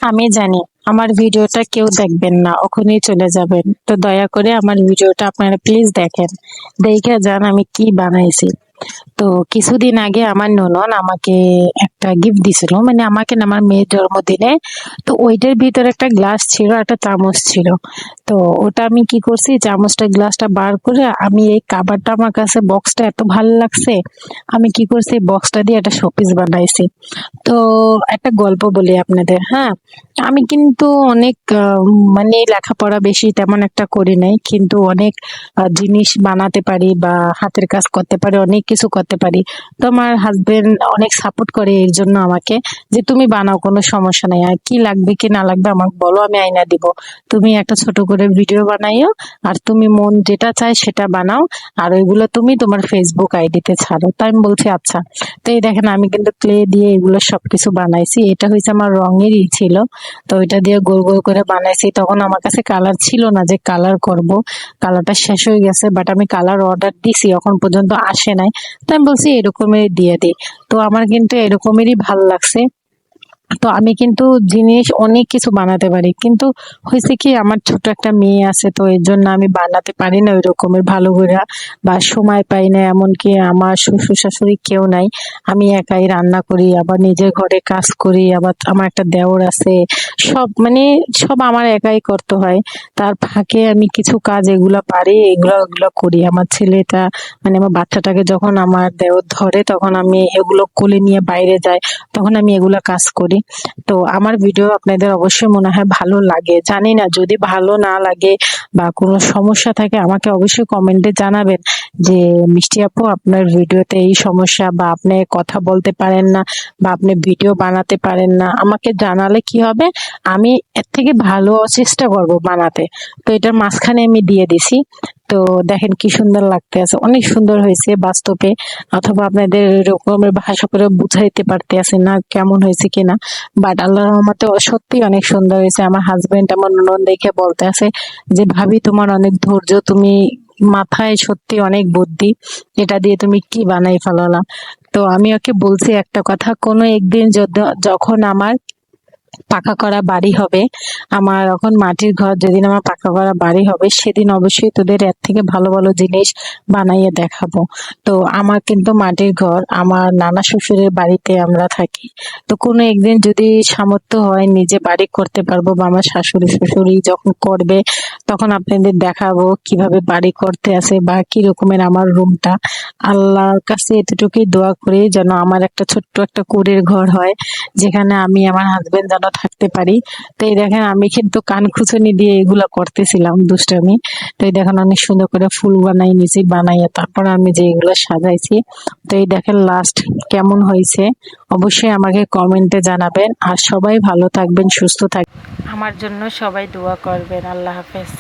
আমি জানি আমার ভিডিওটা কেউ দেখবেন না, ওখানেই চলে যাবেন। তো দয়া করে আমার ভিডিওটা আপনারা প্লিজ দেখেন, দেখে যান আমি কি বানাইছি। তো কিছুদিন আগে আমার ননদ আমাকে একটা গিফট দিছিল, মানে আমাকে না, আমার মেয়ের জন্মদিনে। তো ওইটার ভিতরে একটা গ্লাস ছিল, একটা চামচ ছিল। তো ওটা আমি কি করছি, চামচটা গ্লাসটা বার করে আমি এই কাভারটা, আমার কাছে বক্সটা এত ভালো লাগছে, আমি কি করছি বক্সটা দিয়ে একটা শোপিস বানাইছি। তো একটা গল্প বলি আপনাদের, হ্যাঁ। আমি কিন্তু অনেক মানে লেখাপড়া বেশি তেমন একটা করি নাই, কিন্তু অনেক জিনিস বানাতে পারি বা হাতের কাজ করতে পারি, অনেক কিছু করতে পারি। তো আমার হাজবেন্ড অনেক সাপোর্ট করে এর জন্য আমাকে, যে তুমি বানাও, কোনো সমস্যা নাই, আর কি লাগবে কি না লাগবে আমাকে বলো, আমি আইনা দিব। তুমি একটা ছোট করে ভিডিও বানাইও, আর তুমি মন যেটা চাই সেটা বানাও, আর ওইগুলো তুমি তোমার ফেসবুক আইডিতে ছাড়ো। তাই আমি বলছি আচ্ছা। তো এই দেখেন আমি কিন্তু ক্লে দিয়ে এগুলো সবকিছু বানাইছি। এটা হয়েছে আমার রঙেরই ছিল। তো ওইটা দিয়ে গোল গোল করে বানাইছি। তখন আমার কাছে কালার ছিল না যে কালার করব, কালারটা শেষ হয়ে গেছে, বাট আমি কালার অর্ডার দিছি, এখন পর্যন্ত আসে নাই। তো আমি বলছি এরকমের দিয়ে দিই। তো আমার কিন্তু এরকমেরই ভাল লাগছে। তো আমি কিন্তু জিনিস অনেক কিছু বানাতে পারি, কিন্তু হয়েছে কি আমার ছোট একটা মেয়ে আছে, তো এর জন্য আমি বানাতে পারি না ওই রকমের ভালো করে, বা সময় পাই না। এমনকি আমার শ্বশুর শাশুড়ি কেউ নাই, আমি একাই রান্না করি, আবার নিজের ঘরে কাজ করি, আবার আমার একটা দেওর আছে। সব মানে সব আমার একাই করতে হয়। তার ফাঁকে আমি কিছু কাজ এগুলা পারি, এগুলো ওগুলো করি। আমার ছেলেটা, মানে আমার বাচ্চাটাকে যখন আমার দেওর ধরে, তখন আমি এগুলো কোলে নিয়ে বাইরে যাই, তখন আমি এগুলা কাজ করি। তো আমার ভিডিও আপনাদের অবশ্যই মনে হয় ভালো লাগে, জানি না, যদি ভালো না লাগে বা কোনো সমস্যা থাকে আমাকে অবশ্যই কমেন্টে জানাবেন, যে মিষ্টি আপু আপনার ভিডিওতে এই সমস্যা, বা আপনি কথা বলতে পারেন না, বা আপনি ভিডিও বানাতে পারেন না, আমাকে জানালে কি হবে, আমি এর থেকে ভালো চেষ্টা করব বানাতে। তো এটার মাঝখানে আমি দিয়ে দিছি। তো দেখেন কি সুন্দর লাগতে আছে, অনেক সুন্দর হয়েছে বাস্তবে, অথবা আপনাদের এরকমের ভাষা করে বুঝাইতে পারতে আছে না কেমন হয়েছে কিনা। বাট আল্লাহর রহমতে সত্যি অনেক সুন্দর হয়েছে। আমার হাজবেন্ড আমার ননদ দেখে বলতে আছে যে ভাবি তোমার অনেক ধৈর্য, তুমি মাথায় সত্যি অনেক বুদ্ধি, এটা দিয়ে তুমি কি বানাই ফেলালা। তো আমি ওকে বলছি একটা কথা, কোনো একদিন যখন আমার পাকা করা বাড়ি হবে, আমার এখন মাটির ঘর, যেদিন আমার পাকা করা বাড়ি হবে সেদিন অবশ্যই তোদের এর থেকে ভালো ভালো জিনিস বানাইয়ে দেখাবো। তো আমার কিন্তু মাটির ঘর, আমার নানা শ্বশুরের বাড়িতে আমরা থাকি। তো কোনো একদিন যদি সামর্থ্য হয় নিজে বাড়ি করতে পারবো, বা আমার শাশুড়ি শ্বশুরি যখন করবে, তখন আপনাদের দেখাবো কিভাবে বাড়ি করতে আছে বা কি রকমের আমার রুমটা। আল্লাহর কাছে এতটুকুই দোয়া করি যেন আমার একটা ছোট্ট একটা কুড়ের ঘর হয়, যেখানে আমি আমার হাজবেন্ড যেন থাকতে পারি। তো এই দেখেন আমি কিন্তু কান খুঁচুনি দিয়ে এগুলো করতেছিলাম দুষ্টামি। তো এই দেখেন অনেক সুন্দর করে ফুল বানাই নিয়েছি, বানাইয়া তারপর আমি যে এগুলো সাজাইছি। তো এই দেখেন লাস্ট কেমন হয়েছে অবশ্যই আমাকে কমেন্টে জানাবেন। আর সবাই ভালো থাকবেন, সুস্থ থাকবেন, আমার জন্য সবাই দোয়া করবেন। আল্লাহ হাফেজ।